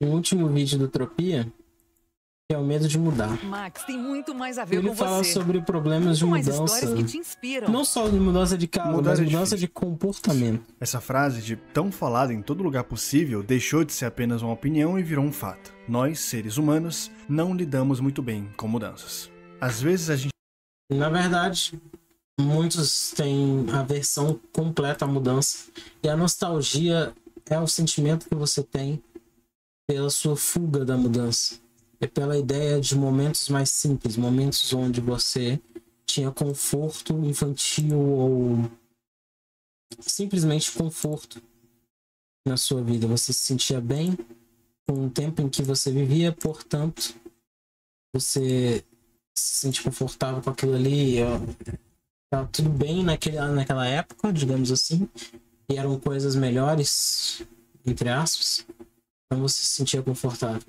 o último vídeo do Tropia, que é o medo de mudar. Max, tem muito mais a ver Ele com fala você. sobre problemas de Muito mais mudança. histórias que te inspiram. Não só de mudança de casa, Mudar mas é mudança difícil. de comportamento. Essa frase, de tão falada em todo lugar possível, deixou de ser apenas uma opinião e virou um fato. Nós, seres humanos, não lidamos muito bem com mudanças. Às vezes a gente... Na verdade, muitos têm aversão completa à mudança. E a nostalgia é o sentimento que você tem pela sua fuga da mudança. É pela ideia de momentos mais simples, momentos onde você tinha conforto infantil ou simplesmente conforto na sua vida. Você se sentia bem com o tempo em que você vivia, portanto, você se sente confortável com aquilo ali. Tá tudo bem naquela época, digamos assim, e eram coisas melhores, entre aspas, então você se sentia confortável.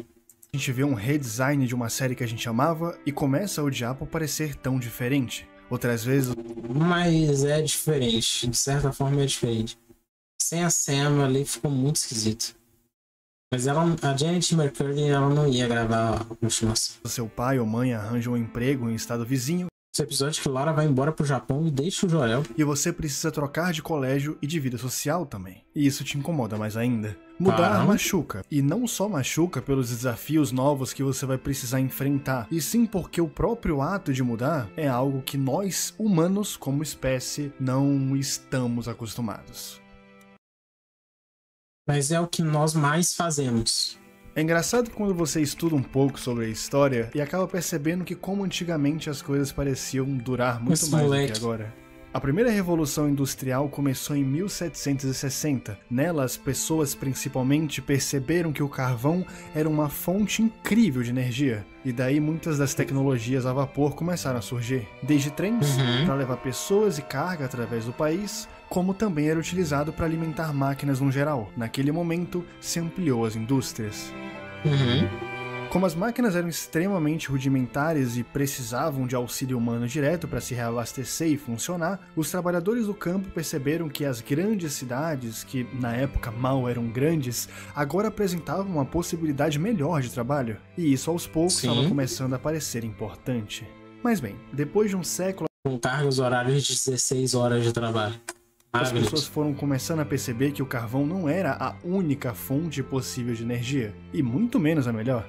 A gente vê um redesign de uma série que a gente amava e começa a odiar por parecer tão diferente. Outras vezes... Mas é diferente, de certa forma é diferente. Sem a Sam ali ficou muito esquisito. Mas a Janet McCurdy, ela não ia gravar a continuação. seu pai ou mãe arranjam um emprego em estado vizinho. Esse episódio que Lara vai embora pro Japão e deixa o Joel. E você precisa trocar de colégio e de vida social também. E isso te incomoda mais ainda. Mudar machuca. E não só machuca pelos desafios novos que você vai precisar enfrentar, e sim porque o próprio ato de mudar é algo que nós, humanos, como espécie, não estamos acostumados. Mas é o que nós mais fazemos. É engraçado quando você estuda um pouco sobre a história e acaba percebendo que como antigamente as coisas pareciam durar muito mais do que agora. A primeira revolução industrial começou em 1760. Nela, as pessoas principalmente perceberam que o carvão era uma fonte incrível de energia. E daí muitas das tecnologias a vapor começaram a surgir. Desde trens para levar pessoas e carga através do país, como também era utilizado para alimentar máquinas no geral. Naquele momento, se ampliou as indústrias. Como as máquinas eram extremamente rudimentares e precisavam de auxílio humano direto para se reabastecer e funcionar, os trabalhadores do campo perceberam que as grandes cidades, que na época mal eram grandes, agora apresentavam uma possibilidade melhor de trabalho, e isso aos poucos estava começando a parecer importante. Mas bem, depois de um século... com cargos horários de 16 horas de trabalho. As pessoas foram começando a perceber que o carvão não era a única fonte possível de energia, e muito menos a melhor.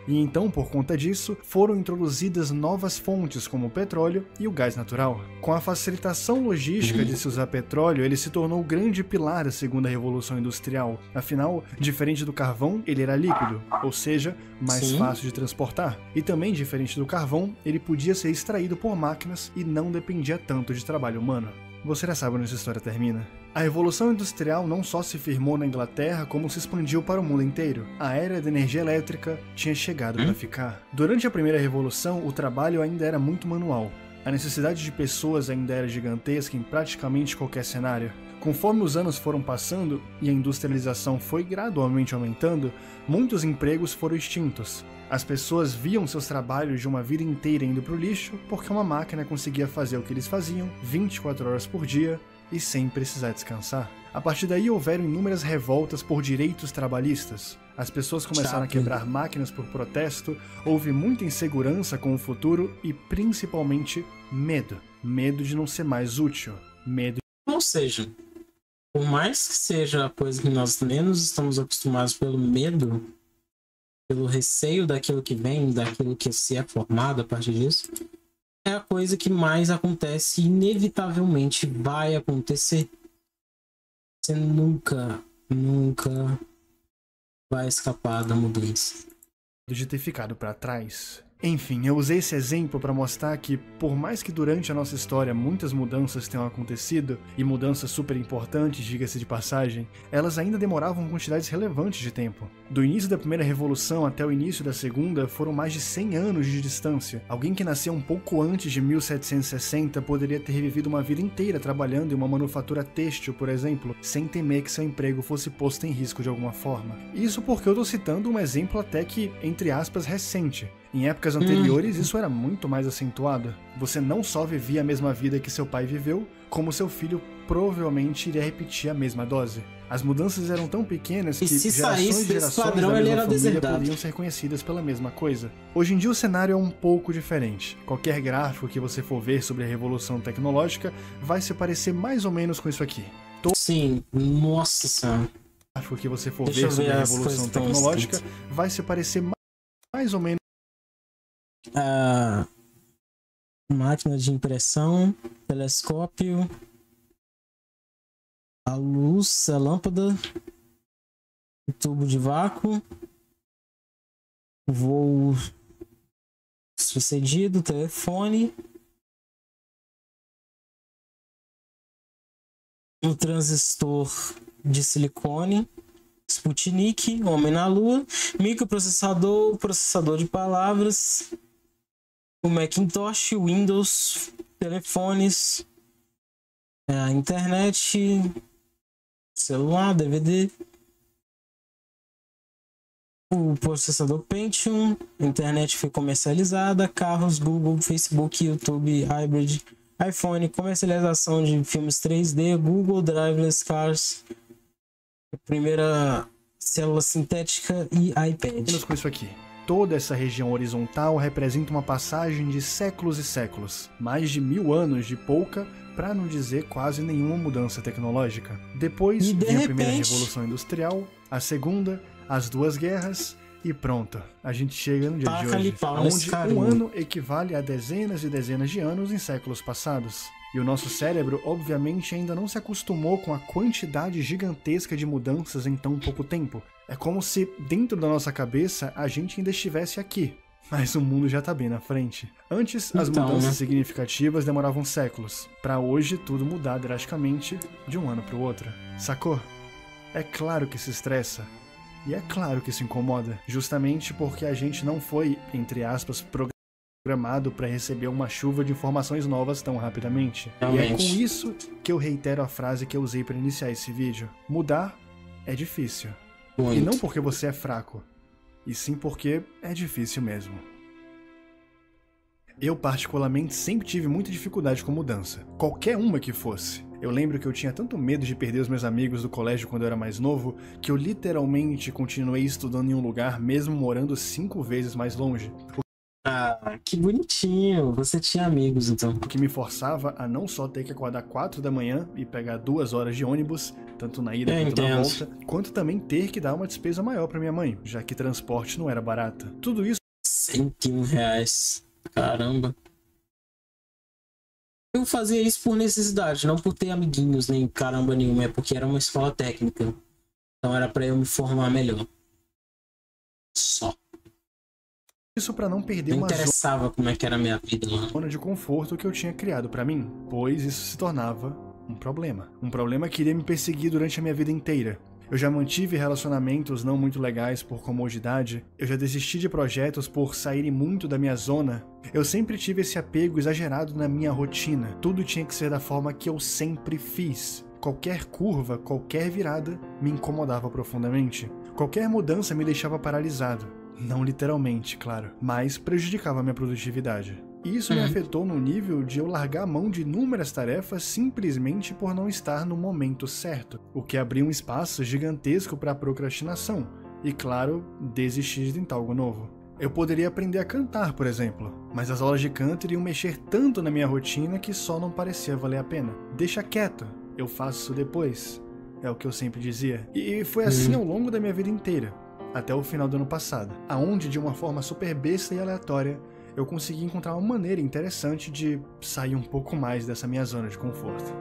E então, por conta disso, foram introduzidas novas fontes como o petróleo e o gás natural. Com a facilitação logística de se usar petróleo, ele se tornou o grande pilar da segunda revolução industrial. Afinal, diferente do carvão, ele era líquido, ou seja, mais fácil de transportar. E também, diferente do carvão, ele podia ser extraído por máquinas e não dependia tanto de trabalho humano. Você já sabe onde essa história termina. A Revolução Industrial não só se firmou na Inglaterra, como se expandiu para o mundo inteiro. A era da energia elétrica tinha chegado para ficar. Durante a primeira revolução, o trabalho ainda era muito manual. A necessidade de pessoas ainda era gigantesca em praticamente qualquer cenário. Conforme os anos foram passando e a industrialização foi gradualmente aumentando, muitos empregos foram extintos. As pessoas viam seus trabalhos de uma vida inteira indo para o lixo porque uma máquina conseguia fazer o que eles faziam 24 horas por dia e sem precisar descansar. A partir daí houveram inúmeras revoltas por direitos trabalhistas. As pessoas começaram a quebrar máquinas por protesto, houve muita insegurança com o futuro e principalmente medo. Medo de não ser mais útil. Medo. Ou seja, por mais que seja a coisa que nós menos estamos acostumados pelo medo, pelo receio daquilo que vem, daquilo que se é formado a partir disso, é a coisa que mais acontece e inevitavelmente vai acontecer. Você nunca vai escapar da mudança. De ter ficado para trás. Enfim, eu usei esse exemplo para mostrar que, por mais que durante a nossa história muitas mudanças tenham acontecido, e mudanças super importantes, diga-se de passagem, elas ainda demoravam quantidades relevantes de tempo. Do início da primeira revolução até o início da segunda foram mais de 100 anos de distância. Alguém que nasceu um pouco antes de 1760 poderia ter vivido uma vida inteira trabalhando em uma manufatura têxtil, por exemplo, sem temer que seu emprego fosse posto em risco de alguma forma. Isso porque eu tô citando um exemplo até que, entre aspas, recente. Em épocas anteriores, isso era muito mais acentuado. Você não só vivia a mesma vida que seu pai viveu, como seu filho provavelmente iria repetir a mesma dose. As mudanças eram tão pequenas que se gerações saísse e desse gerações padrão, da ele mesma era família deserdado. podiam ser conhecidas pela mesma coisa. Hoje em dia o cenário é um pouco diferente. Qualquer gráfico que você for ver sobre a revolução tecnológica vai se parecer mais ou menos com isso aqui. Sim, nossa senhora. Gráfico que você for Deixa eu ver sobre ver a as revolução coisas que estão tecnológica escritas. vai se parecer mais ou menos A máquina de impressão, telescópio, a luz, a lâmpada, o tubo de vácuo, o voo sucedido, telefone, um transistor de silicone, Sputnik, homem na lua, microprocessador, processador de palavras, o Macintosh, Windows, telefones, a internet, celular, DVD, o processador Pentium, a internet foi comercializada, carros, Google, Facebook, YouTube, Hybrid, iPhone, comercialização de filmes 3D, Google, Driverless Cars, a primeira célula sintética e iPad. com isso aqui. Toda essa região horizontal representa uma passagem de séculos e séculos, mais de 1000 anos de pouca, para não dizer quase nenhuma mudança tecnológica. Depois E de vem a primeira repente- Revolução Industrial, a segunda, as duas guerras e pronto. A gente chega no dia de Taca-lhe hoje, pau nesse onde carinha. um ano equivale a dezenas e dezenas de anos em séculos passados. E o nosso cérebro, obviamente, ainda não se acostumou com a quantidade gigantesca de mudanças em tão pouco tempo. É como se, dentro da nossa cabeça, a gente ainda estivesse aqui. Mas o mundo já tá bem na frente. Antes, as Então, mudanças né? significativas demoravam séculos. Pra hoje, tudo mudar drasticamente de um ano pro outro. Sacou? É claro que se estressa. E é claro que se incomoda. Justamente porque a gente não foi, entre aspas, programado para receber uma chuva de informações novas tão rapidamente. E é com Realmente. isso que eu reitero a frase que eu usei para iniciar esse vídeo. Mudar é difícil. E Muito. não porque você é fraco, e sim porque é difícil mesmo. Eu, particularmente, sempre tive muita dificuldade com mudança. Qualquer uma que fosse. Eu lembro que eu tinha tanto medo de perder os meus amigos do colégio quando eu era mais novo, que eu literalmente continuei estudando em um lugar mesmo morando 5 vezes mais longe. Ah, que bonitinho. Você tinha amigos, então. O que me forçava a não só ter que acordar 4 da manhã e pegar 2 horas de ônibus, tanto na ida quanto na entendo. volta, quanto também ter que dar uma despesa maior para minha mãe, já que transporte não era barato. Tudo isso R$ 101. Caramba. Eu fazia isso por necessidade, não por ter amiguinhos, nem caramba nenhuma. É porque era uma escola técnica. Então era pra eu me formar melhor. Só. para não perder Não uma interessava como é que era a minha vida lá. zona de conforto que eu tinha criado para mim, pois isso se tornava um problema. Um problema que iria me perseguir durante a minha vida inteira. Eu já mantive relacionamentos não muito legais por comodidade, eu já desisti de projetos por saírem muito da minha zona. Eu sempre tive esse apego exagerado na minha rotina. Tudo tinha que ser da forma que eu sempre fiz. Qualquer curva, qualquer virada me incomodava profundamente. Qualquer mudança me deixava paralisado. Não literalmente, claro, mas prejudicava a minha produtividade. E isso me afetou no nível de eu largar a mão de inúmeras tarefas simplesmente por não estar no momento certo, o que abria um espaço gigantesco para a procrastinação e, claro, desistir de tentar algo novo. Eu poderia aprender a cantar, por exemplo, mas as aulas de canto iriam mexer tanto na minha rotina que só não parecia valer a pena. Deixa quieto, eu faço isso depois, é o que eu sempre dizia. E foi assim ao longo da minha vida inteira, até o final do ano passado, aonde de uma forma super besta e aleatória, eu consegui encontrar uma maneira interessante de sair um pouco mais dessa minha zona de conforto.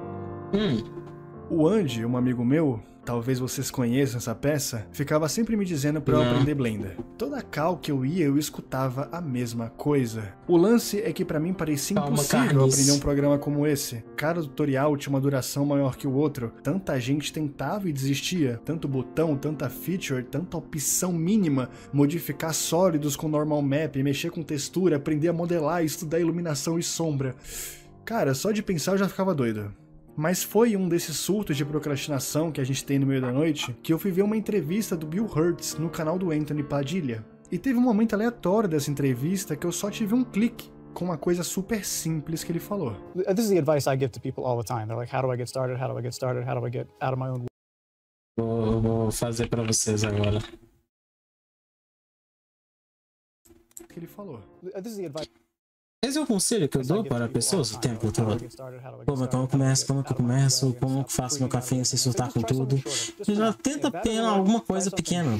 O Andy, um amigo meu, talvez vocês conheçam essa peça, ficava sempre me dizendo pra eu aprender Blender. Toda call que eu ia, eu escutava a mesma coisa. O lance é que pra mim parecia impossível aprender um programa como esse. Cada tutorial tinha uma duração maior que o outro. Tanta gente tentava e desistia. Tanto botão, tanta feature, tanta opção mínima. Modificar sólidos com normal map, mexer com textura, aprender a modelar, estudar iluminação e sombra. Cara, só de pensar eu já ficava doido. Mas foi um desses surtos de procrastinação que a gente tem no meio da noite que eu fui ver uma entrevista do Bill Hurts no canal do Anthony Padilha. E teve um momento aleatório dessa entrevista que eu só tive um clique. com uma coisa super simples que ele falou. This is the advice I give to people all the time. They're like, how do I get started? How do I get started? How do I get out of my own way? Vou fazer para vocês agora. Que ele falou. This is the advice. Esse é o conselho que eu dou para pessoas o tempo todo. Como é que eu começo, como que eu faço meu café sem surtar com tudo. Já tenta pegar alguma coisa pequena.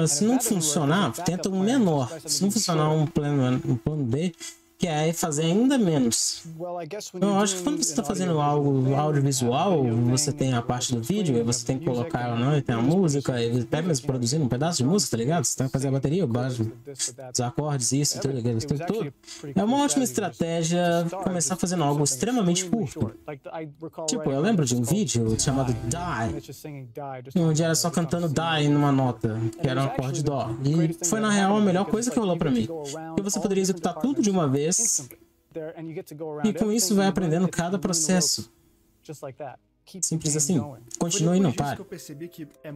Se não funcionar, tenta um menor. Se não funcionar um plano B, que é fazer ainda menos. Eu acho que quando você está fazendo algo audiovisual, você tem a parte do vídeo, aí você tem que colocar ela, não, e tem a música, e até mesmo produzindo um pedaço de música, tá ligado? Você tem que fazer a bateria, os acordes, isso, tudo. É uma ótima estratégia começar fazendo algo extremamente curto. Tipo, eu lembro de um vídeo chamado Die, onde era só cantando Die numa nota, que era um acorde Dó. E foi, na real, a melhor coisa que rolou pra mim. Porque você poderia executar tudo de uma vez, e com isso vai aprendendo cada processo. Simples assim. Continue e não pare. Que eu percebi que é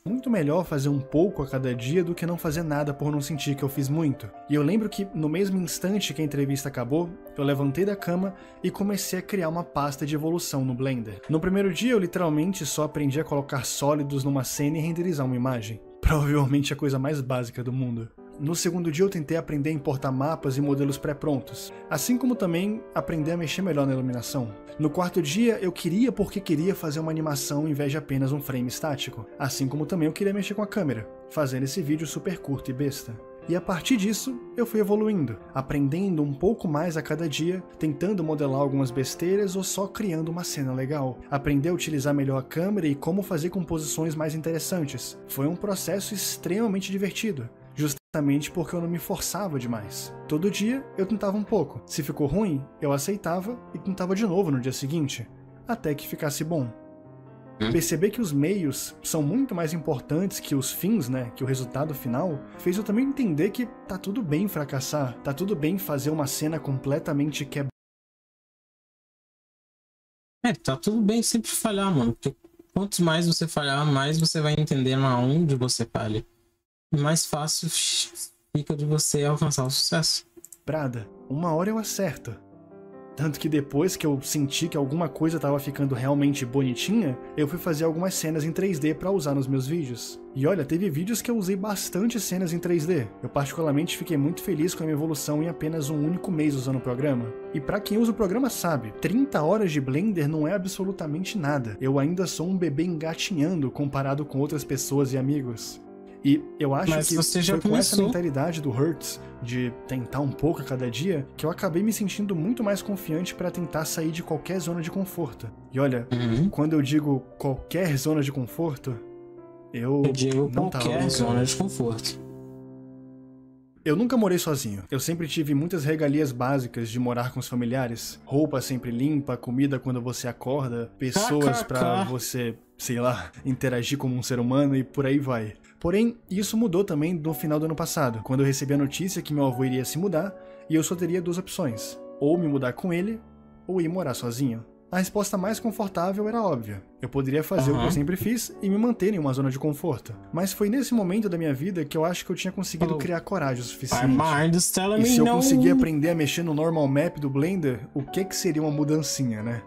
muito melhor fazer um pouco a cada dia do que não fazer nada por não sentir que eu fiz muito. E eu lembro que no mesmo instante que a entrevista acabou, eu levantei da cama e comecei a criar uma pasta de evolução no Blender. No primeiro dia eu literalmente só aprendi a colocar sólidos numa cena e renderizar uma imagem. Provavelmente a coisa mais básica do mundo. No segundo dia eu tentei aprender a importar mapas e modelos pré-prontos, assim como também aprender a mexer melhor na iluminação. No quarto dia eu queria porque queria fazer uma animação em vez de apenas um frame estático, assim como também eu queria mexer com a câmera, fazendo esse vídeo super curto e besta. E a partir disso, eu fui evoluindo, aprendendo um pouco mais a cada dia, tentando modelar algumas besteiras ou só criando uma cena legal. Aprender a utilizar melhor a câmera e como fazer composições mais interessantes. Foi um processo extremamente divertido. Justamente porque eu não me forçava demais. Todo dia eu tentava um pouco. Se ficou ruim, eu aceitava e tentava de novo no dia seguinte, até que ficasse bom. Perceber que os meios são muito mais importantes que os fins, né, que o resultado final, fez eu também entender que tá tudo bem fracassar, tá tudo bem fazer uma cena completamente quebrada. Tá tudo bem sempre falhar, mano. Porque quanto mais você falhar, mais você vai entender aonde você falha. Mais fácil fica de você alcançar o sucesso. Uma hora eu acerto. Tanto que depois que eu senti que alguma coisa estava ficando realmente bonitinha, eu fui fazer algumas cenas em 3D para usar nos meus vídeos. E olha, teve vídeos que eu usei bastante cenas em 3D. Eu particularmente fiquei muito feliz com a minha evolução em apenas um único mês usando o programa. E para quem usa o programa sabe, 30 horas de Blender não é absolutamente nada. Eu ainda sou um bebê engatinhando comparado com outras pessoas e amigos. E eu acho que foi com essa mentalidade do Hertz, de tentar um pouco a cada dia, que eu acabei me sentindo muito mais confiante para tentar sair de qualquer zona de conforto. E olha, quando eu digo qualquer zona de conforto, eu digo não qualquer zona de conforto. Eu nunca morei sozinho. Eu sempre tive muitas regalias básicas de morar com os familiares. Roupa sempre limpa, comida quando você acorda, pessoas pra você, sei lá, interagir como um ser humano e por aí vai. Porém, isso mudou também no final do ano passado, quando eu recebi a notícia que meu avô iria se mudar e eu só teria duas opções, ou me mudar com ele, ou ir morar sozinho. A resposta mais confortável era óbvia. Eu poderia fazer o que eu sempre fiz e me manter em uma zona de conforto. Mas foi nesse momento da minha vida que eu acho que eu tinha conseguido criar coragem o suficiente. E se eu conseguir aprender a mexer no normal map do Blender, o que seria uma mudancinha, né?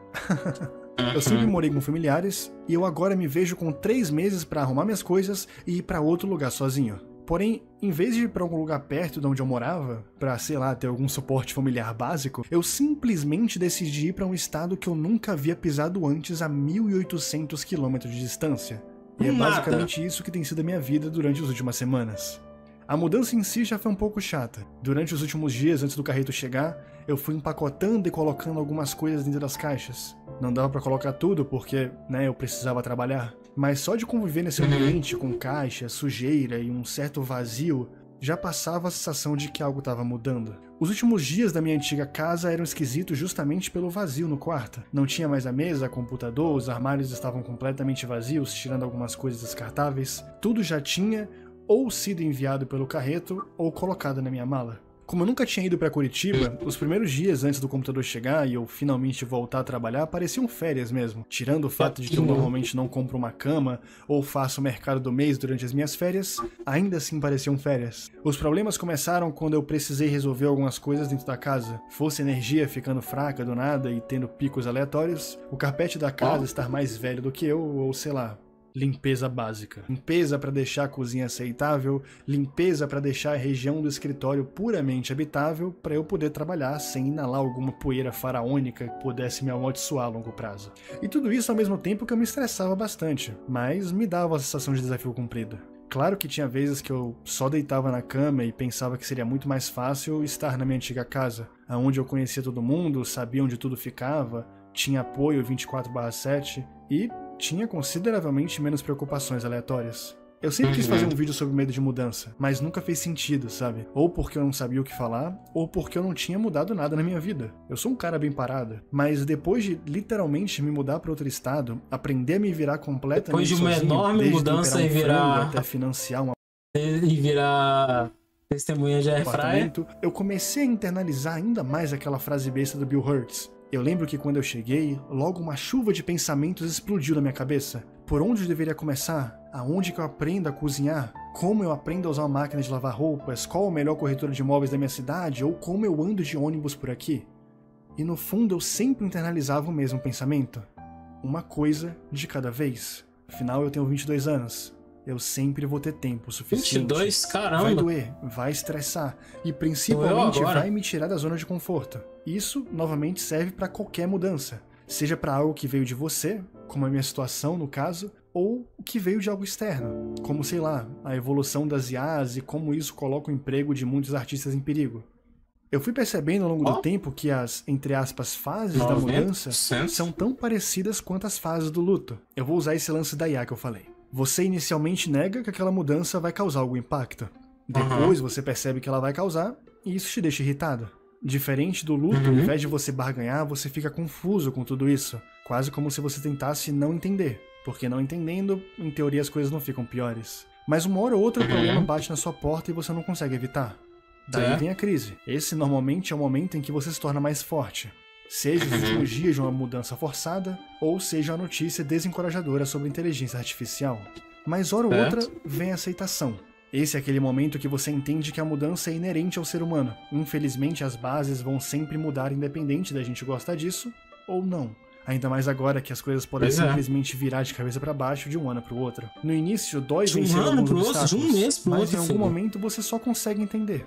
Eu sempre morei com familiares e eu agora me vejo com 3 meses pra arrumar minhas coisas e ir pra outro lugar sozinho. Porém, em vez de ir pra algum lugar perto de onde eu morava, pra, sei lá, ter algum suporte familiar básico, eu simplesmente decidi ir pra um estado que eu nunca havia pisado antes a 1.800 km de distância. E é basicamente isso que tem sido a minha vida durante as últimas semanas. A mudança em si já foi um pouco chata. Durante os últimos dias, antes do carreto chegar, eu fui empacotando e colocando algumas coisas dentro das caixas. Não dava pra colocar tudo porque, né, eu precisava trabalhar. Mas só de conviver nesse ambiente com caixa, sujeira e um certo vazio, já passava a sensação de que algo estava mudando. Os últimos dias da minha antiga casa eram esquisitos justamente pelo vazio no quarto. Não tinha mais a mesa, computador, os armários estavam completamente vazios, tirando algumas coisas descartáveis. Tudo já tinha ou sido enviado pelo carreto ou colocado na minha mala. Como eu nunca tinha ido pra Curitiba, os primeiros dias antes do computador chegar e eu finalmente voltar a trabalhar pareciam férias mesmo. Tirando o fato de que eu normalmente não compro uma cama ou faço o mercado do mês durante as minhas férias, ainda assim pareciam férias. Os problemas começaram quando eu precisei resolver algumas coisas dentro da casa. Fosse energia ficando fraca do nada e tendo picos aleatórios, o carpete da casa estar mais velho do que eu, ou sei lá, limpeza básica. Limpeza para deixar a cozinha aceitável, limpeza para deixar a região do escritório puramente habitável para eu poder trabalhar sem inalar alguma poeira faraônica que pudesse me amaldiçoar a longo prazo. E tudo isso ao mesmo tempo que eu me estressava bastante, mas me dava a sensação de desafio cumprido. Claro que tinha vezes que eu só deitava na cama e pensava que seria muito mais fácil estar na minha antiga casa, onde eu conhecia todo mundo, sabia onde tudo ficava, tinha apoio 24/7 e tinha consideravelmente menos preocupações aleatórias. Eu sempre quis fazer um vídeo sobre medo de mudança, mas nunca fez sentido, sabe? Ou porque eu não sabia o que falar, ou porque eu não tinha mudado nada na minha vida. Eu sou um cara bem parado, mas depois de literalmente me mudar para outro estado, aprender a me virar completamente depois de uma sozinho, enorme desde mudança temperar e virar até financiar uma e virar testemunha de airfryer, apartamento, eu comecei a internalizar ainda mais aquela frase besta do Bill Hurts. Eu lembro que quando eu cheguei, logo uma chuva de pensamentos explodiu na minha cabeça. Por onde eu deveria começar? Aonde que eu aprendo a cozinhar? Como eu aprendo a usar uma máquina de lavar roupas? Qual a melhor corretora de imóveis da minha cidade? Ou como eu ando de ônibus por aqui? E no fundo eu sempre internalizava o mesmo pensamento. Uma coisa de cada vez. Afinal eu tenho 22 anos. Eu sempre vou ter tempo suficiente. 22? Caramba! Vai doer, vai estressar e principalmente vai me tirar da zona de conforto. Isso, novamente, serve para qualquer mudança. Seja para algo que veio de você, como a minha situação no caso, ou o que veio de algo externo, como, sei lá, a evolução das IAs e como isso coloca o emprego de muitos artistas em perigo. Eu fui percebendo ao longo do tempo que as, entre aspas, fases da mudança são tão parecidas quanto as fases do luto. Eu vou usar esse lance da IA que eu falei. Você inicialmente nega que aquela mudança vai causar algum impacto. Depois você percebe que ela vai causar e isso te deixa irritado. Diferente do luto, ao invés de você barganhar, você fica confuso com tudo isso. Quase como se você tentasse não entender. Porque não entendendo, em teoria as coisas não ficam piores. Mas uma hora ou outra o problema bate na sua porta e você não consegue evitar. Daí vem a crise. Esse normalmente é o momento em que você se torna mais forte. Seja os últimos dias de uma mudança forçada, ou seja a notícia desencorajadora sobre inteligência artificial. Mas hora ou outra vem a aceitação. Esse é aquele momento que você entende que a mudança é inerente ao ser humano. Infelizmente as bases vão sempre mudar independente da gente gostar disso, ou não. Ainda mais agora que as coisas podem simplesmente virar de cabeça para baixo de um ano para o outro. No início dói vencer alguns obstáculos, de um mês pro mas outro, em algum momento você só consegue entender.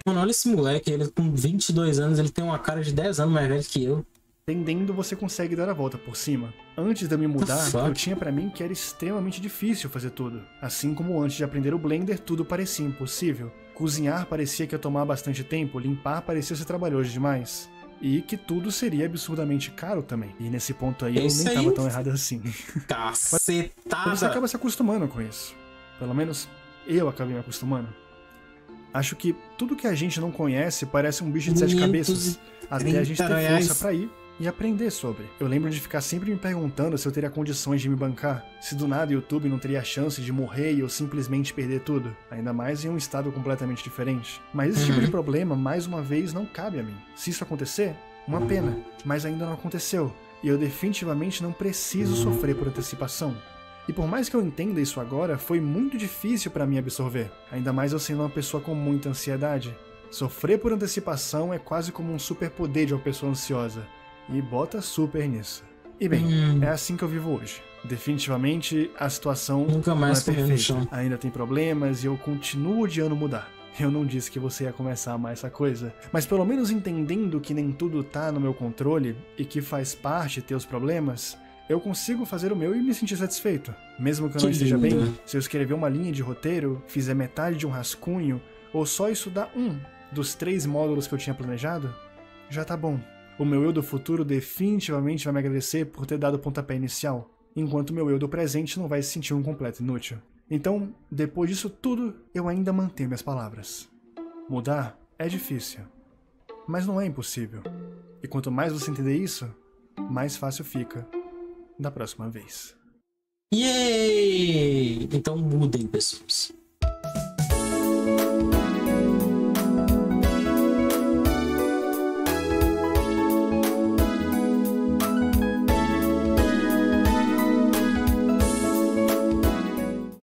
Mano, olha esse moleque, ele com 22 anos, ele tem uma cara de 10 anos mais velho que eu. Entendendo, você consegue dar a volta por cima. Antes de eu me mudar, eu tinha pra mim que era extremamente difícil fazer tudo. Assim como antes de aprender o Blender, tudo parecia impossível. Cozinhar parecia que ia tomar bastante tempo, limpar parecia ser trabalhoso demais. E que tudo seria absurdamente caro também. E nesse ponto aí, eu nem tava tão errado assim. Cacetada! Você acaba se acostumando com isso. Pelo menos, eu acabei me acostumando. Acho que tudo que a gente não conhece parece um bicho de 7 cabeças, até a gente ter força pra ir e aprender sobre. Eu lembro de ficar sempre me perguntando se eu teria condições de me bancar, se do nada o YouTube não teria a chance de morrer e eu simplesmente perder tudo, ainda mais em um estado completamente diferente. Mas esse tipo de problema, mais uma vez, não cabe a mim. Se isso acontecer, uma pena, mas ainda não aconteceu, e eu definitivamente não preciso sofrer por antecipação. E por mais que eu entenda isso agora, foi muito difícil pra mim absorver, ainda mais eu sendo uma pessoa com muita ansiedade. Sofrer por antecipação é quase como um superpoder de uma pessoa ansiosa, e bota super nisso. E bem, é assim que eu vivo hoje. Definitivamente a situação nunca mais não é perfeita, ainda tem problemas e eu continuo odiando mudar. Eu não disse que você ia começar a amar essa coisa, mas pelo menos entendendo que nem tudo tá no meu controle e que faz parte ter os problemas, eu consigo fazer o meu e me sentir satisfeito. Mesmo que eu não esteja bem, se eu escrever uma linha de roteiro, fizer metade de um rascunho, ou só estudar um dos 3 módulos que eu tinha planejado, já tá bom. O meu eu do futuro definitivamente vai me agradecer por ter dado o pontapé inicial, enquanto o meu eu do presente não vai se sentir um completo inútil. Então, depois disso tudo, eu ainda mantenho minhas palavras. Mudar é difícil, mas não é impossível. E quanto mais você entender isso, mais fácil fica da próxima vez. Yay! Então mudem, pessoas.